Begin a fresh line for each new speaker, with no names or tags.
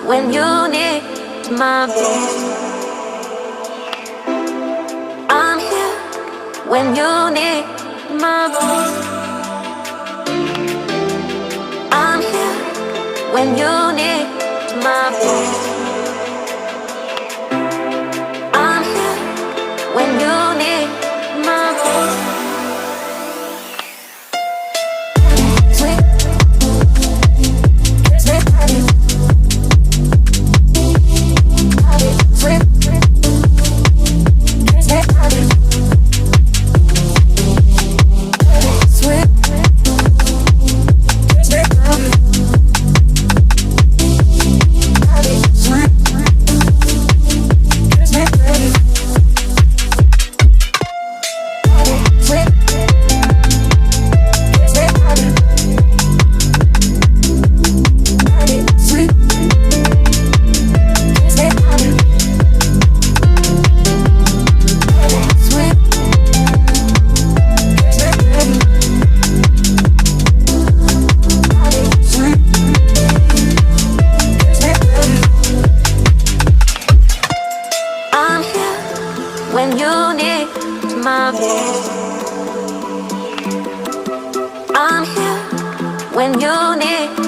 when you need my voice. I'm here when you need my voice. I'm here when you need my voice. I'm here when you need my voice. When you need my voice, I'm here when you need